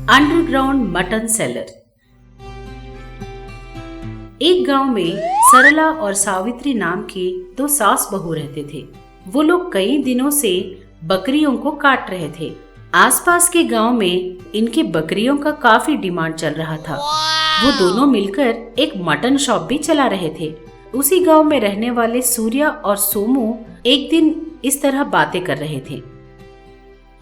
Underground mutton seller. एक गांव में सरला और सावित्री नाम के दो सास बहू रहते थे। वो लोग कई दिनों से बकरियों को काट रहे थे। आसपास के गांव में इनके बकरियों का काफी डिमांड चल रहा था। वो दोनों मिलकर एक मटन शॉप भी चला रहे थे। उसी गांव में रहने वाले सूर्या और सोमू एक दिन इस तरह बातें कर रहे थे।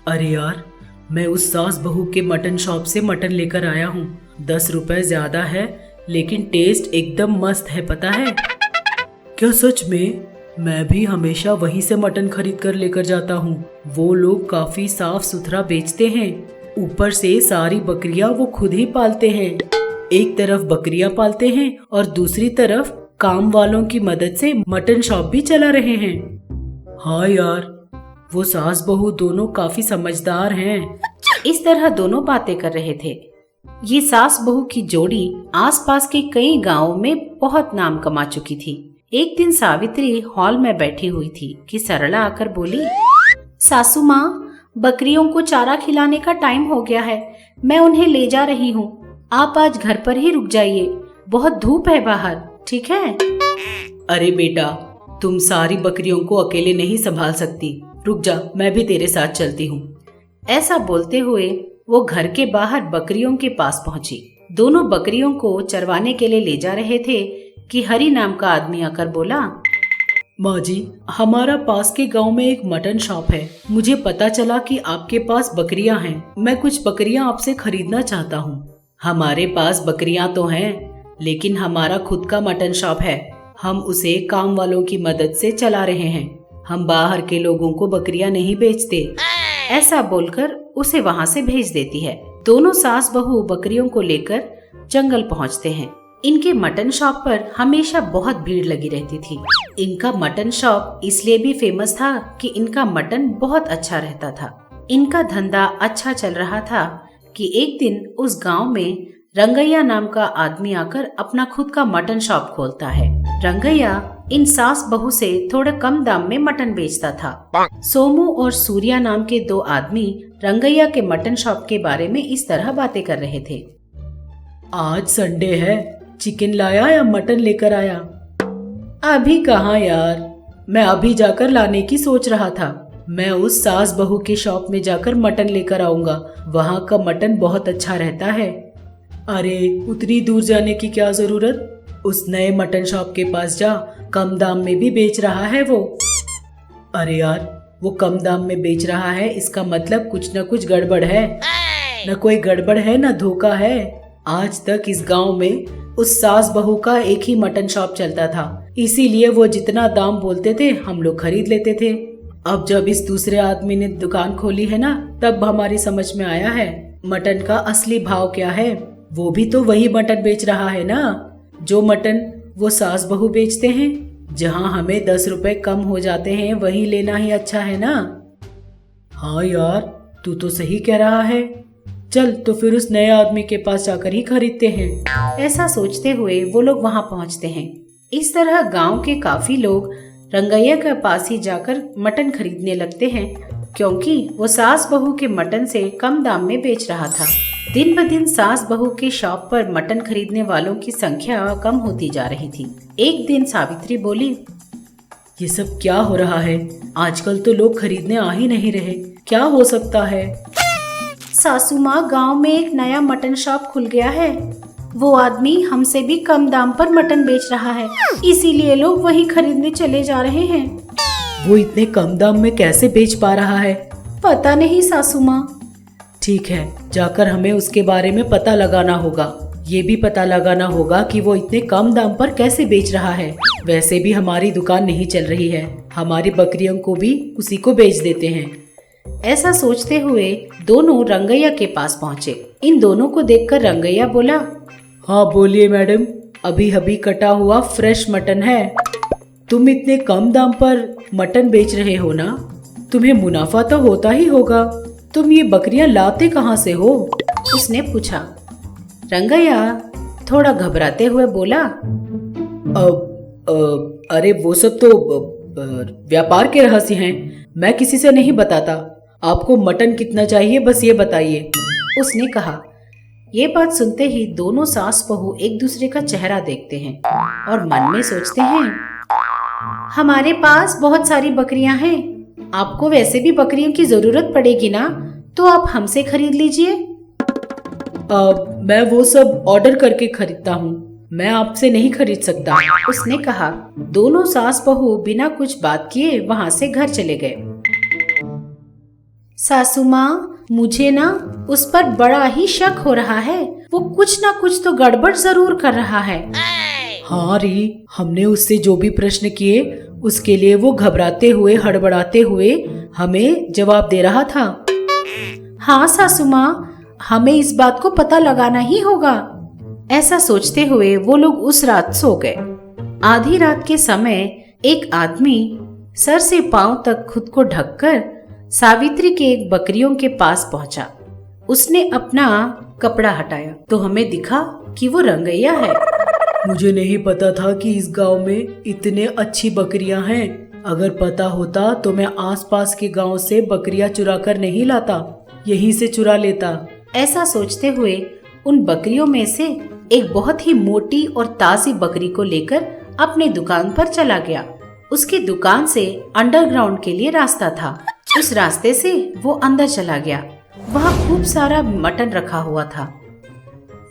अरे यार, मैं उस सास बहू के मटन शॉप से मटन लेकर आया हूँ। 10 रुपए ज्यादा है लेकिन टेस्ट एकदम मस्त है, पता है क्या? सच में मैं भी हमेशा वहीं से मटन खरीद कर लेकर जाता हूँ। वो लोग काफी साफ सुथरा बेचते हैं। ऊपर से सारी बकरियां वो खुद ही पालते हैं। एक तरफ बकरियां पालते हैं और दूसरी तरफ काम वालों की मदद से मटन शॉप भी चला रहे हैं। हाँ यार, वो सास बहू दोनों काफी समझदार हैं। इस तरह दोनों बातें कर रहे थे। ये सास बहू की जोड़ी आसपास के कई गांवों में बहुत नाम कमा चुकी थी। एक दिन सावित्री हॉल में बैठी हुई थी कि सरला आकर बोली, सासू माँ, बकरियों को चारा खिलाने का टाइम हो गया है। मैं उन्हें ले जा रही हूँ। आप आज घर पर ही रुक जाइए, बहुत धूप है बाहर, ठीक है? अरे बेटा, तुम सारी बकरियों को अकेले नहीं संभाल सकती। रुक जा, मैं भी तेरे साथ चलती हूँ। ऐसा बोलते हुए वो घर के बाहर बकरियों के पास पहुंची। दोनों बकरियों को चरवाने के लिए ले जा रहे थे कि हरि नाम का आदमी आकर बोला, माँ जी, हमारा पास के गांव में एक मटन शॉप है। मुझे पता चला कि आपके पास बकरियां हैं। मैं कुछ बकरियां आपसे खरीदना चाहता हूँ। हमारे पास बकरियां तो हैं, लेकिन हमारा खुद का मटन शॉप है। हम उसे काम वालों की मदद से चला रहे हैं। हम बाहर के लोगों को बकरियां नहीं बेचते। ऐसा बोलकर उसे वहाँ से भेज देती है। दोनों सास बहू बकरियों को लेकर जंगल पहुँचते हैं। इनके मटन शॉप पर हमेशा बहुत भीड़ लगी रहती थी। इनका मटन शॉप इसलिए भी फेमस था कि इनका मटन बहुत अच्छा रहता था। इनका धंधा अच्छा चल रहा था कि एक दिन उस गांव में रंगैया नाम का आदमी आकर अपना खुद का मटन शॉप खोलता है। रंगैया इन सास बहू से थोड़े कम दाम में मटन बेचता था। सोमू और सूर्या नाम के दो आदमी रंगैया के मटन शॉप के बारे में इस तरह बातें कर रहे थे। आज संडे है, चिकन लाया या मटन लेकर आया? अभी कहाँ यार, मैं अभी जाकर लाने की सोच रहा था। मैं उस सास बहू के शॉप में जाकर मटन लेकर आऊंगा। वहाँ का मटन बहुत अच्छा रहता है। अरे उतनी दूर जाने की क्या जरूरत? उस नए मटन शॉप के पास जा, कम दाम में भी बेच रहा है वो। अरे यार, वो कम दाम में बेच रहा है, इसका मतलब कुछ न कुछ गड़बड़ है। न कोई गड़बड़ है न धोखा है। आज तक इस गांव में उस सास बहू का एक ही मटन शॉप चलता था, इसीलिए वो जितना दाम बोलते थे हम लोग खरीद लेते थे। अब जब इस दूसरे आदमी ने दुकान खोली है ना, तब हमारी समझ में आया है मटन का असली भाव क्या है। वो भी तो वही मटन बेच रहा है ना, जो मटन वो सास बहू बेचते हैं। जहाँ हमें 10 रुपए कम हो जाते हैं वही लेना ही अच्छा है ना। हाँ यार, तू तो सही कह रहा है। चल तो फिर उस नए आदमी के पास जाकर ही खरीदते हैं। ऐसा सोचते हुए वो लोग वहाँ पहुँचते हैं। इस तरह गांव के काफी लोग रंगैया के पास ही जाकर मटन खरीदने लगते हैं, क्योंकि वो सास बहू के मटन से कम दाम में बेच रहा था। दिन ब दिन सास बहू के शॉप पर मटन खरीदने वालों की संख्या कम होती जा रही थी। एक दिन सावित्री बोली, ये सब क्या हो रहा है? आजकल तो लोग खरीदने आ ही नहीं रहे। क्या हो सकता है? सासू माँ, गांव में एक नया मटन शॉप खुल गया है। वो आदमी हमसे भी कम दाम पर मटन बेच रहा है, इसीलिए लोग वही खरीदने चले जा रहे हैं। वो इतने कम दाम में कैसे बेच पा रहा है? पता नहीं सासू माँ। ठीक है, जाकर हमें उसके बारे में पता लगाना होगा। ये भी पता लगाना होगा कि वो इतने कम दाम पर कैसे बेच रहा है। वैसे भी हमारी दुकान नहीं चल रही है, हमारी बकरियों को भी उसी को बेच देते हैं। ऐसा सोचते हुए दोनों रंगैया के पास पहुँचे। इन दोनों को देखकर रंगैया बोला, हाँ बोलिए मैडम, अभी अभी कटा हुआ फ्रेश मटन है। तुम इतने कम दाम पर मटन बेच रहे हो ना, तुम्हें मुनाफा तो होता ही होगा। तुम ये बकरियां लाते कहाँ से हो? उसने पूछा। रंगैया थोड़ा घबराते हुए बोला, अरे वो सब तो व्यापार के रहस्य हैं, मैं किसी से नहीं बताता। आपको मटन कितना चाहिए बस ये बताइए। उसने कहा। ये बात सुनते ही दोनों सास बहू एक दूसरे का चेहरा देखते हैं और मन में सोचते हैं, हमारे पास बहुत सारी बकरियां हैं, आपको वैसे भी बकरियों की जरूरत पड़ेगी ना, तो आप हमसे खरीद लीजिए। मैं वो सब ऑर्डर करके खरीदता हूँ, मैं आपसे नहीं खरीद सकता, उसने कहा। दोनों सास बहू बिना कुछ बात किए वहाँ से घर चले गए। सासू माँ, मुझे ना उस पर बड़ा ही शक हो रहा है, वो कुछ ना कुछ तो गड़बड़ जरूर कर रहा है। हाँ री, हमने उससे जो भी प्रश्न किए उसके लिए वो घबराते हुए हड़बड़ाते हुए हमें जवाब दे रहा था। हाँ सासू माँ, हमें इस बात को पता लगाना ही होगा। ऐसा सोचते हुए वो लोग उस रात सो गए। आधी रात के समय एक आदमी सर से पांव तक खुद को ढककर सावित्री के एक बकरियों के पास पहुंचा। उसने अपना कपड़ा हटाया तो हमें दिखा कि वो रंगैया है। मुझे नहीं पता था कि इस गांव में इतने अच्छी बकरियां हैं। अगर पता होता तो मैं आसपास के गांव से बकरियां चुरा कर नहीं लाता, यहीं से चुरा लेता। ऐसा सोचते हुए उन बकरियों में से एक बहुत ही मोटी और ताजी बकरी को लेकर अपने दुकान पर चला गया। उसकी दुकान से अंडरग्राउंड के लिए रास्ता था। उस रास्ते से वो अंदर चला गया। वहाँ खूब सारा मटन रखा हुआ था।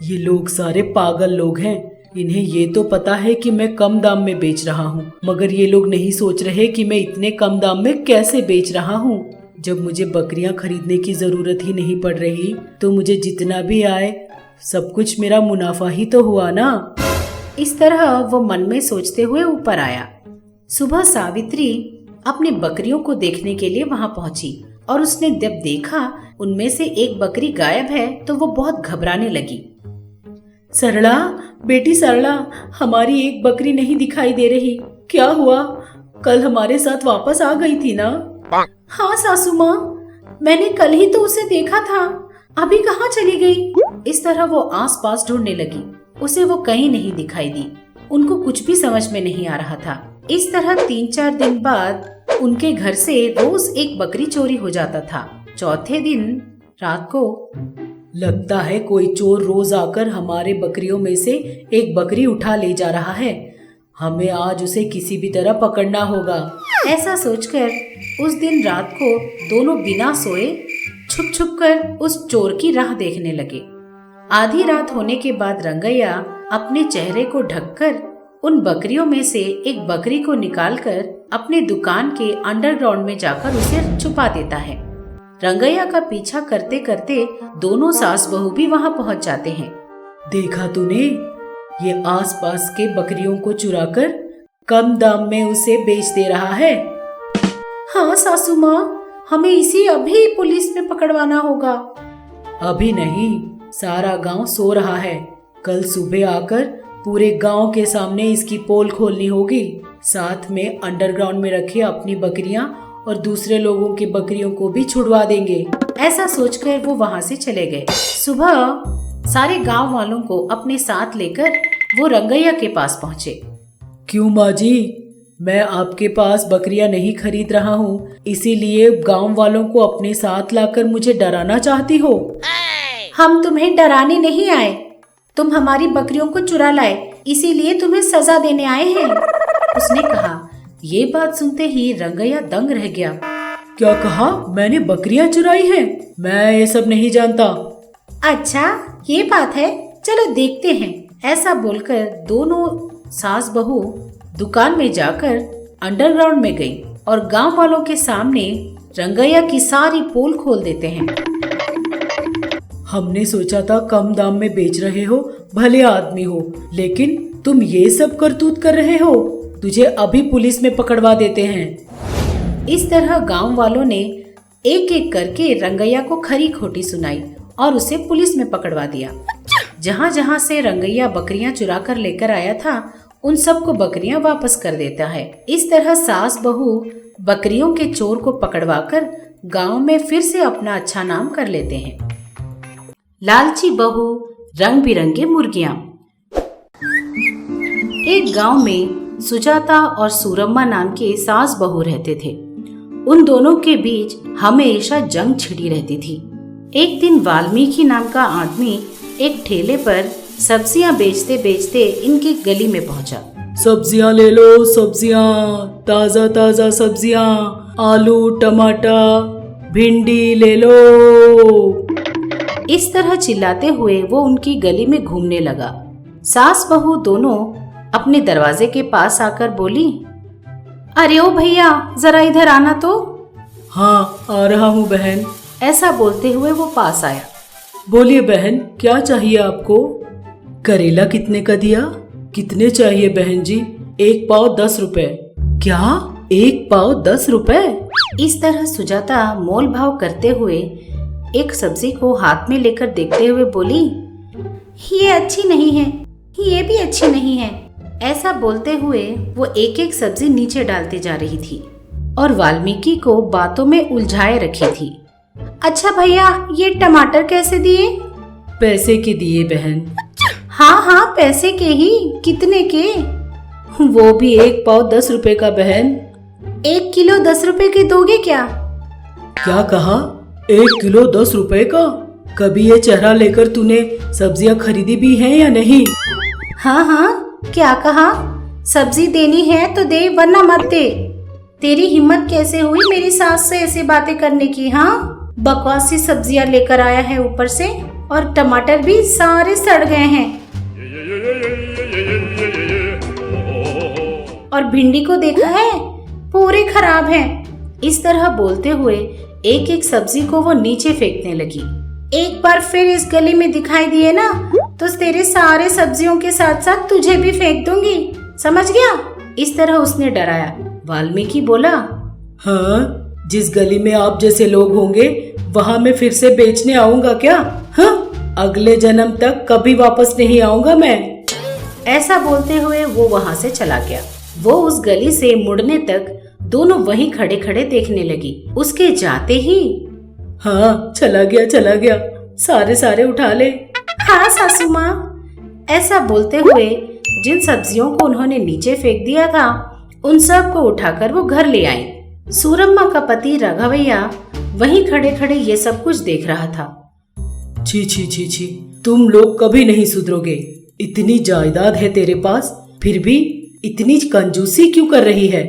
ये लोग सारे पागल लोग हैं। इन्हें ये तो पता है कि मैं कम दाम में बेच रहा हूँ, मगर ये लोग नहीं सोच रहे कि मैं इतने कम दाम में कैसे बेच रहा हूँ। जब मुझे बकरियां खरीदने की जरूरत ही नहीं पड़ रही तो मुझे जितना भी आए सब कुछ मेरा मुनाफा ही तो हुआ ना। इस तरह वो मन में सोचते हुए ऊपर आया। सुबह सावित्री अपनी बकरियों को देखने के लिए वहाँ पहुँची और उसने जब देखा उनमें से एक बकरी गायब है तो वो बहुत घबराने लगी। सरला, बेटी सरला, हमारी एक बकरी नहीं दिखाई दे रही, क्या हुआ? कल हमारे साथ वापस आ गई थी ना? हाँ सासू माँ, मैंने कल ही तो उसे देखा था, अभी कहाँ चली गई? इस तरह वो आसपास ढूंढने लगी। उसे वो कहीं नहीं दिखाई दी। उनको कुछ भी समझ में नहीं आ रहा था। इस तरह 3-4 दिन बाद उनके घर से रोज एक बकरी चोरी हो जाता था। चौथे दिन रात को लगता है कोई चोर रोज आकर हमारे बकरियों में से एक बकरी उठा ले जा रहा है। हमें आज उसे किसी भी तरह पकड़ना होगा। ऐसा सोचकर उस दिन रात को दोनों बिना सोए छुप छुप कर उस चोर की राह देखने लगे। आधी रात होने के बाद रंगैया अपने चेहरे को ढककर उन बकरियों में से एक बकरी को निकालकर अपने दुकान के अंडरग्राउंड में जाकर उसे छुपा देता है। रंगैया का पीछा करते करते दोनों सास बहू भी वहाँ पहुँच जाते हैं। देखा तूने, ये आसपास के बकरियों को चुराकर कम दाम में उसे बेच दे रहा है। हाँ सासू माँ, हमें इसी अभी पुलिस में पकड़वाना होगा। अभी नहीं, सारा गांव सो रहा है। कल सुबह आकर पूरे गांव के सामने इसकी पोल खोलनी होगी। साथ में अंडरग्राउंड में रखे अपनी बकरियां और दूसरे लोगों की बकरियों को भी छुड़वा देंगे। ऐसा सोचकर वो वहाँ से चले गए। सुबह सारे गांव वालों को अपने साथ लेकर वो रंगैया के पास पहुँचे। क्यों माँ जी, मैं आपके पास बकरियां नहीं खरीद रहा हूँ, इसीलिए गांव वालों को अपने साथ लाकर मुझे डराना चाहती हो? हम तुम्हें डराने नहीं आए, तुम हमारी बकरियों को चुरा लाए, इसीलिए तुम्हें सजा देने आए हैं, उसने कहा। ये बात सुनते ही रंगैया दंग रह गया। क्या कहा? मैंने बकरियां चुराई हैं? मैं ये सब नहीं जानता। अच्छा ये बात है, चलो देखते हैं। ऐसा बोलकर दोनों सास बहू दुकान में जाकर अंडरग्राउंड में गई और गांव वालों के सामने रंगैया की सारी पोल खोल देते हैं। हमने सोचा था कम दाम में बेच रहे हो, भले आदमी हो, लेकिन तुम ये सब करतूत कर रहे हो। तुझे अभी पुलिस में पकड़वा देते हैं। इस तरह गांव वालों ने एक एक करके रंगैया को खरी खोटी सुनाई और उसे पुलिस में पकड़वा दिया। जहाँ जहाँ से रंगैया बकरियां चुरा कर लेकर आया था, उन सबको बकरियां वापस कर देता है। इस तरह सास बहू बकरियों के चोर को पकड़वाकर गांव में फिर से अपना अच्छा नाम कर लेते हैं। लालची बहू, रंग बिरंगे मुर्गियां। एक गांव में सुजाता और सूरम्मा नाम के सास बहू रहते थे। उन दोनों के बीच हमेशा जंग छिड़ी रहती थी। एक दिन वाल्मीकि नाम का आदमी एक ठेले पर सब्जियां बेचते बेचते इनकी गली में पहुंचा। सब्जियां ले लो, सब्जियां, ताजा ताजा सब्जियां, आलू, टमाटर, भिंडी ले लो। इस तरह चिल्लाते हुए वो उनकी गली में घूमने लगा। सास बहू दोनों अपने दरवाजे के पास आकर बोली, अरे ओ भैया, जरा इधर आना तो। हाँ, आ रहा हूँ बहन। ऐसा बोलते हुए वो पास आया। बोलिए बहन, क्या चाहिए आपको? करेला कितने का दिया? कितने चाहिए बहन जी? 1 पाव 10 रुपए। क्या? 1 पाव 10 रुपए? इस तरह सुजाता मोल भाव करते हुए एक सब्जी को हाथ में लेकर देखते हुए बोली, ये अच्छी नहीं है, ये भी अच्छी नहीं है। ऐसा बोलते हुए वो एक एक सब्जी नीचे डालती जा रही थी और वाल्मीकि को बातों में उलझाए रखी थी। अच्छा भैया, ये टमाटर कैसे दिए? पैसे के दिए बहन। हाँ हाँ, पैसे के ही। कितने के? वो भी 1 पाव 10 रुपए का बहन। 1 किलो 10 रुपए के दोगे क्या? क्या कहा? 1 किलो 10 रुपए का? कभी ये चेहरा लेकर तूने सब्जियां खरीदी भी हैं या नहीं? हाँ हाँ, क्या कहा? सब्जी देनी है तो दे, वरना मत दे। तेरी हिम्मत कैसे हुई मेरी सास से ऐसी बातें करने की? हाँ, बकवासी सब्जियां लेकर आया है ऊपर से, और टमाटर भी सारे सड़ गए हैं, और भिंडी को देखा है, पूरे खराब हैं। इस तरह बोलते हुए एक एक सब्जी को वो नीचे फेंकने लगी। एक बार फिर इस गली में दिखाई दिए ना, तो तेरे सारे सब्जियों के साथ साथ तुझे भी फेंक दूंगी, समझ गया? इस तरह उसने डराया। वाल्मीकि बोला, हाँ, जिस गली में आप जैसे लोग होंगे वहाँ मैं फिर से बेचने आऊंगा क्या? हाँ, अगले जन्म तक कभी वापस नहीं आऊंगा मैं। ऐसा बोलते हुए वो वहाँ से चला गया। वो उस गली से मुड़ने तक दोनों वहीं खड़े खड़े देखने लगी। उसके जाते ही, हाँ, चला गया, सारे उठा ले। हाँ सासू माँ। ऐसा बोलते हुए जिन सब्जियों को उन्होंने नीचे फेंक दिया था, उन सब को उठाकर वो घर ले आई। सूरम्मा का पति राघवैया वहीं खड़े खड़े ये सब कुछ देख रहा था। छी छी छी छी, तुम लोग कभी नहीं सुधरोगे। इतनी जायदाद है तेरे पास, फिर भी इतनी कंजूसी क्यों कर रही है?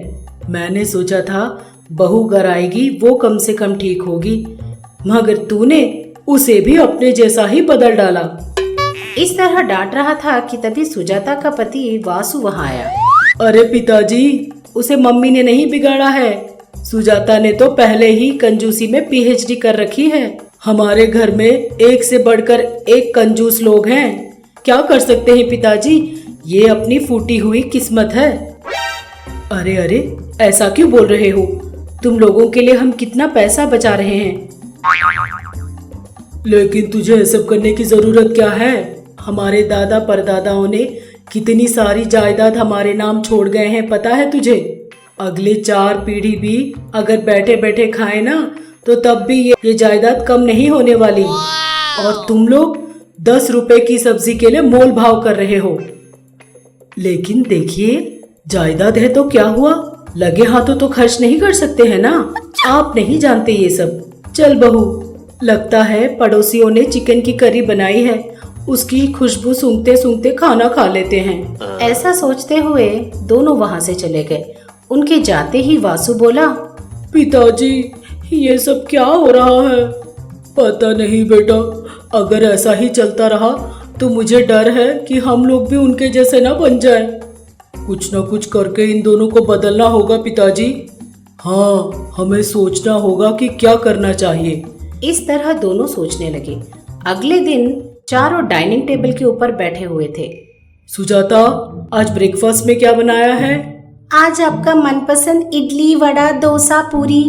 मैंने सोचा था बहू घर आएगी वो कम से कम ठीक होगी, मगर तूने उसे भी अपने जैसा ही बदल डाला। इस तरह डांट रहा था कि तभी सुजाता का पति वासु वहाँ आया। अरे पिताजी, उसे मम्मी ने नहीं बिगाड़ा है। सुजाता ने तो पहले ही कंजूसी में पीएचडी कर रखी है। हमारे घर में एक से बढ़कर एक कंजूस लोग हैं। क्या कर सकते हैं पिताजी, ये अपनी फूटी हुई किस्मत है। अरे अरे, ऐसा क्यों बोल रहे हो? तुम लोगों के लिए हम कितना पैसा बचा रहे हैं। लेकिन तुझे ये सब करने की जरूरत क्या है? हमारे दादा परदादाओं ने कितनी सारी जायदाद हमारे नाम छोड़ गए हैं, पता है तुझे? अगले 4 पीढ़ी भी अगर बैठे बैठे खाए ना, तो तब भी ये जायदाद कम नहीं होने वाली। और तुम लोग 10 रुपए की सब्जी के लिए मोल भाव कर रहे हो। लेकिन देखिए, जायदाद है तो क्या हुआ, लगे हाथों तो खर्च नहीं कर सकते हैं ना। आप नहीं जानते ये सब। चल बहू, लगता है पड़ोसियों ने चिकन की करी बनाई है, उसकी खुशबू सूंघते सूंघते खाना खा लेते हैं। ऐसा सोचते हुए दोनों वहाँ से चले गए। उनके जाते ही वासु बोला, पिताजी, ये सब क्या हो रहा है? पता नहीं बेटा, अगर ऐसा ही चलता रहा तो मुझे डर है कि हम लोग भी उनके जैसे ना बन जाएं। कुछ ना कुछ करके इन दोनों को बदलना होगा पिताजी। हाँ, हमें सोचना होगा कि क्या करना चाहिए। इस तरह दोनों सोचने लगे। अगले दिन चारों डाइनिंग टेबल के ऊपर बैठे हुए थे। सुजाता, आज ब्रेकफास्ट में क्या बनाया है? आज आपका मनपसंद इडली, वड़ा, डोसा, पूरी।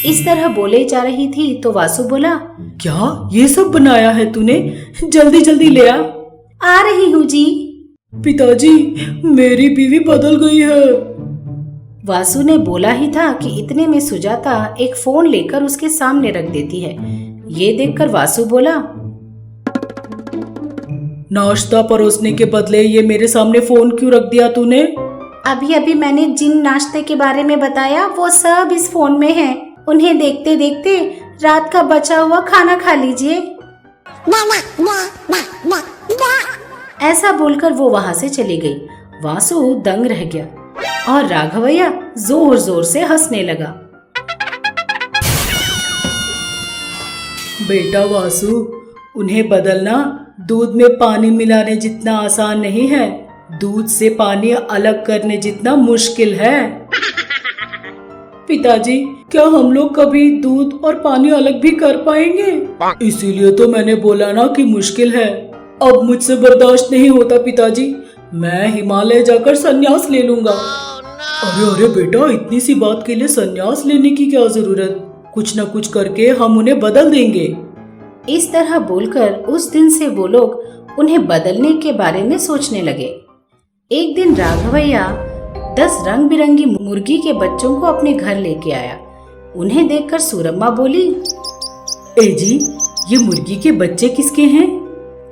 इस तरह बोले जा रही थी तो वासु बोला, क्या ये सब बनाया है तूने? जल्दी जल्दी ले आ रही हूँ जी। पिताजी, मेरी बीवी बदल गई है। वासु ने बोला ही था कि इतने में सुजाता एक फोन लेकर उसके सामने रख देती है। ये देखकर वासु बोला, नाश्ता परोसने के बदले ये मेरे सामने फोन क्यों रख दिया तूने? अभी अभी मैंने जिन नाश्ते के बारे में बताया वो सब इस फोन में है। उन्हें देखते देखते रात का बचा हुआ खाना खा लीजिए। ऐसा बोलकर वो वहाँ से चली गई। वासु दंग रह गया और राघवैया जोर जोर से हंसने लगा। बेटा वासु, उन्हें बदलना दूध में पानी मिलाने जितना आसान नहीं है, दूध से पानी अलग करने जितना मुश्किल है। पिताजी, क्या हम लोग कभी दूध और पानी अलग भी कर पाएंगे? इसीलिए तो मैंने बोला ना कि मुश्किल है। अब मुझसे बर्दाश्त नहीं होता पिताजी, मैं हिमालय जाकर संन्यास ले लूंगा। अरे अरे बेटा, इतनी सी बात के लिए संन्यास लेने की क्या जरूरत? कुछ न कुछ करके हम उन्हें बदल देंगे। इस तरह बोलकर उस दिन से वो लोग उन्हें बदलने के बारे में सोचने लगे। एक दिन राघवैया 10 रंग बिरंगी मुर्गी के बच्चों को अपने घर लेके आया। उन्हें देखकर सूरम्मा बोली, ए जी, ये मुर्गी के बच्चे किसके हैं?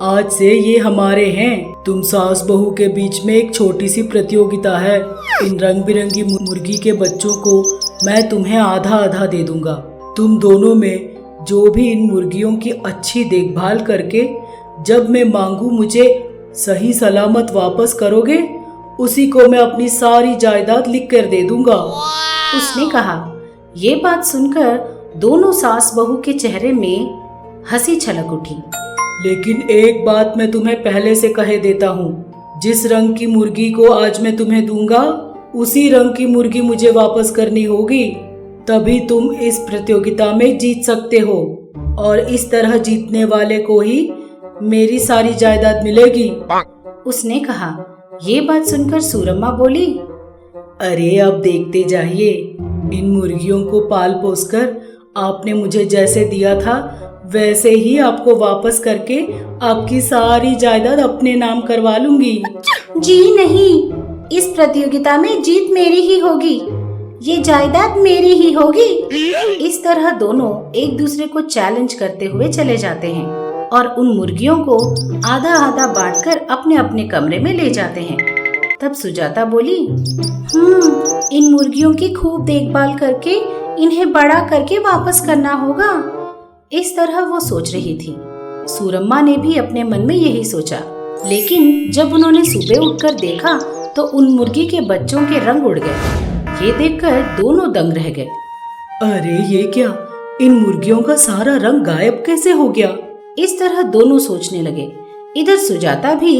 आज से ये हमारे हैं। तुम सास बहू के बीच में एक छोटी सी प्रतियोगिता है। इन रंग बिरंगी मुर्गी के बच्चों को मैं तुम्हें आधा आधा दे दूंगा। तुम दोनों में जो भी इन मुर्गियों की अच्छी देखभाल करके जब मैं मांगू मुझे सही सलामत वापस करोगे, उसी को मैं अपनी सारी जायदाद लिख कर दे दूंगा। उसने कहा। ये बात सुनकर दोनों सास बहू के चेहरे में हंसी छलक उठी। लेकिन एक बात मैं तुम्हें पहले से कहे देता हूँ, जिस रंग की मुर्गी को आज मैं तुम्हें दूंगा, उसी रंग की मुर्गी मुझे वापस करनी होगी, तभी तुम इस प्रतियोगिता में जीत सकते हो। और इस तरह जीतने वाले को ही मेरी सारी जायदाद मिलेगी। उसने कहा। ये बात सुनकर सूरम्मा बोली, अरे अब देखते जाइए, इन मुर्गियों को पाल पोस कर आपने मुझे जैसे दिया था वैसे ही आपको वापस करके आपकी सारी जायदाद अपने नाम करवा लूंगी। जी नहीं, इस प्रतियोगिता में जीत मेरी ही होगी, ये जायदाद मेरी ही होगी। इस तरह दोनों एक दूसरे को चैलेंज करते हुए चले जाते हैं और उन मुर्गियों को आधा आधा बांटकर अपने अपने कमरे में ले जाते हैं। तब सुजाता बोली, इन मुर्गियों की खूब देखभाल करके इन्हें बड़ा करके वापस करना होगा। इस तरह वो सोच रही थी। सूरम्मा ने भी अपने मन में यही सोचा, लेकिन जब उन्होंने सुबह उठकर देखा तो उन मुर्गी के बच्चों के रंग उड़ गए। ये देखकर दोनों दंग रह गए। अरे ये क्या, इन मुर्गियों का सारा रंग गायब कैसे हो गया? इस तरह दोनों सोचने लगे। इधर सुजाता भी,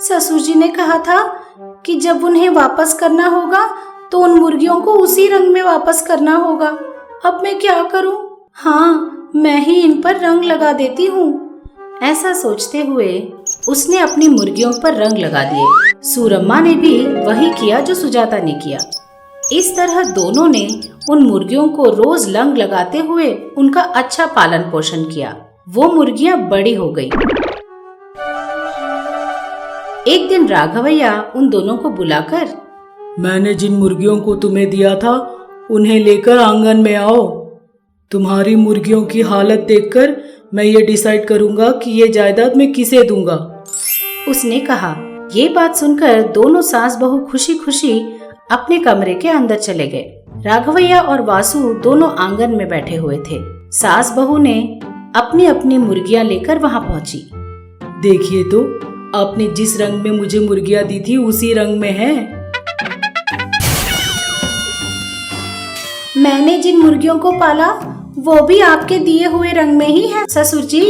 ससुर जी ने कहा था कि जब उन्हें वापस करना होगा तो उन मुर्गियों को उसी रंग में वापस करना होगा। अब मैं क्या करूं? हाँ, मैं ही इन पर रंग लगा देती हूँ। ऐसा सोचते हुए उसने अपनी मुर्गियों पर रंग लगा दिए। सूरम्मा ने भी वही किया जो सुजाता ने किया। इस तरह दोनों ने उन मुर्गियों को रोज रंग लगाते हुए उनका अच्छा पालन पोषण किया। वो मुर्गियां बड़ी हो गई। एक दिन राघवैया उन दोनों को बुलाकर, मैंने जिन मुर्गियों को तुम्हें दिया था उन्हें लेकर आंगन में आओ। तुम्हारी मुर्गियों की हालत देखकर मैं ये डिसाइड करूंगा कि ये जायदाद मैं किसे दूंगा। उसने कहा। ये बात सुनकर दोनों सास बहू खुशी खुशी अपने कमरे के अंदर चले गए। राघवैया और वासु दोनों आंगन में बैठे हुए थे। सास बहू ने अपनी अपनी मुर्गियां लेकर वहां पहुंची। देखिए तो, आपने जिस रंग में मुझे मुर्गियां दी थी उसी रंग में है। मैंने जिन मुर्गियों को पाला वो भी आपके दिए हुए रंग में ही है ससुर जी,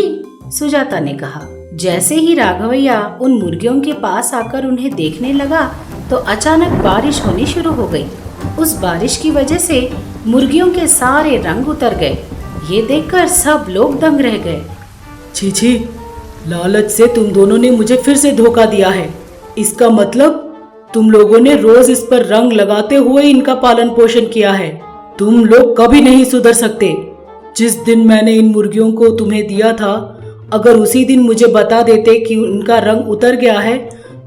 सुजाता ने कहा। जैसे ही राघवैया उन मुर्गियों के पास आकर उन्हें देखने लगा तो अचानक बारिश होनी शुरू हो गई। उस बारिश की वजह से मुर्गियों के सारे रंग उतर गए। ये देखकर सब लोग दंग रह गए। छी छी, लालच से तुम दोनों ने मुझे फिर से धोखा दिया है। इसका मतलब तुम लोगों ने रोज इस पर रंग लगाते हुए इनका पालन पोषण किया है। तुम लोग कभी नहीं सुधर सकते। जिस दिन मैंने इन मुर्गियों को तुम्हें दिया था, अगर उसी दिन मुझे बता देते कि उनका रंग उतर गया है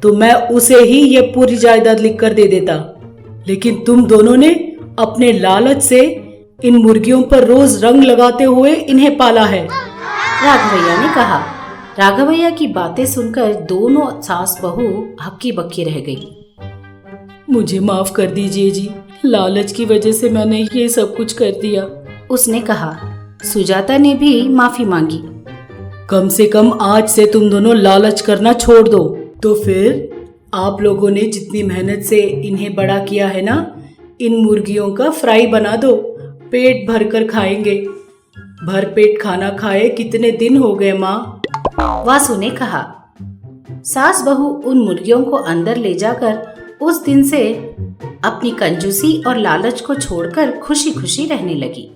तो मैं उसे ही ये पूरी जायदाद लिख कर दे देता। लेकिन तुम दोनों ने अपने लालच से इन मुर्गियों पर रोज रंग लगाते हुए इन्हें पाला है, राघवैया ने कहा। राघवैया की बातें सुनकर दोनों सास बहू हक्की बक्की रह गई। मुझे माफ कर दीजिए जी, लालच की वजह से मैंने ये सब कुछ कर दिया, उसने कहा। सुजाता ने भी माफी मांगी। कम से कम आज से तुम दोनों लालच करना छोड़ दो। तो फिर आप लोगों ने जितनी मेहनत से इन्हें बड़ा किया है ना, इन मुर्गियों का फ्राई बना दो, पेट भर कर खाएंगे। भर पेट खाना खाए कितने दिन हो गए माँ। वासु ने कहा। सास बहू उन मुर्गियों को अंदर ले जाकर उस दिन से अपनी कंजूसी और लालच को छोड़कर खुशी खुशी रहने लगी।